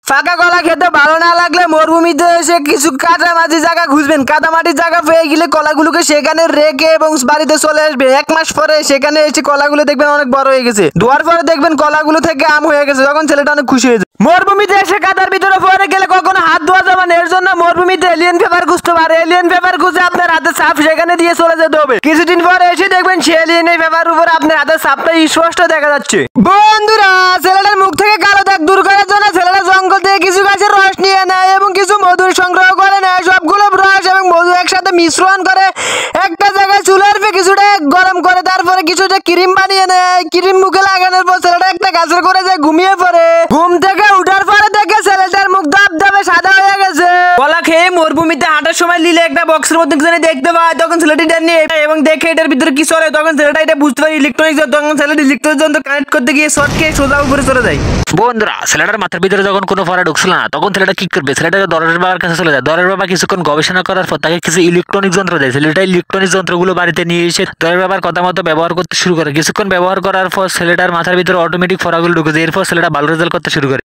ফাঁকা কলা খেতে ভালো না লাগলে মরুভূমিতে এসে কিছু কাদামাটি জায়গা খুঁজবেন। কাদামাটির জায়গা পেয়ে গেলে কলাগুলোকে সেখানে রেখে এবং বাড়িতে চলে আসবে। 1 মাস পরে সেখানে এসে কলাগুলো দেখবেন অনেক বড় হয়ে গেছে। ধোয়ার পরে দেখবেন কলাগুলো থেকে আম হয়ে গেছে। তখন ছেলেটা অনেক খুশি হয়ে যায়। মরুভূমিতে এসে কাদার ভিতরে পড়ে গেলে কখনো হাত ধোয়া যাবে না। এর জন্য মরুভূমিতে এলিয়েন পেপার খুঁজতে পারে। এলিয়েন পেপার খুঁজে আপনার হাতে ছাপ সেখানে দিয়ে চলে যেতে হবে। কিছুদিন পরে এসে দেখবেন সে এলিয়েনের পেপার উপর আপনার হাতের ছাপটা স্পষ্ট দেখা যাচ্ছে। বন্ধুরা, ছেলেটার মুখ থেকে কালো দাগ দূর করার জন্য ছেলেটা জঙ্গল থেকে কিছু গাছের রস নিয়ে নেয় এবং কিছু মধুর সংগ্রহ করে নেয়। সবগুলো রস এবং মধু একসাথে মিশ্রণ করে একটা জায়গায় চুলার উপরে কিছুটা গরম করে তারপরে কিছুটা ক্রিম বানিয়ে নেয়। ক্রিম মুখে লাগানোর পর ছেলেটা একটা গাছের করে যায় ঘুমিয়ে পড়ে। ঘুম থেকে উঠার পরে দেখে ছেলেটার মুখ ধবধবে সাদা হয়ে গেছে। কলা খেয়ে মরুভূমিতে হাঁটার সময় লিলে একটা বক্সের মধ্যে দেখতে পায়। তখন ছেলেটি নিয়ে এবং দেখে এটার ভিতরে কি চলে। তখন ছেলেটা এটা বুঝতে পারে ইলেকট্রনিক যন্ত্র। তখন ছেলেটি ইলেকট্রনিক যন্ত্র কানেক্ট করতে গিয়ে শর্ট খেয়ে সোজা উপরে চলে যায়। বন্ধুরা, ছেলেটার মাথার ভিতরে যখন কোনো ফরা ঢুকছিল না, তখন ছেলেটা কি করবে? ছেলেটা দরের বাবার কাছে চলে যায়। দরের বাবা কিছুক্ষণ গবেষণা করার পর তাকে কিছু ইলেকট্রনিক যন্ত্র দেয়। ছেলেটা ইলেকট্রনিক যন্ত্রগুলো বাড়িতে নিয়ে এসে দরের বাবার কথা মতো ব্যবহার করতে শুরু করে। কিছুক্ষণ ব্যবহার করার পর ছেলেটার মাথার ভিতরে অটোমেটিক ফরাগুলো ঢুকে যায়। এরপর ছেলেটা ভালো রেজাল্ট করতে শুরু করে।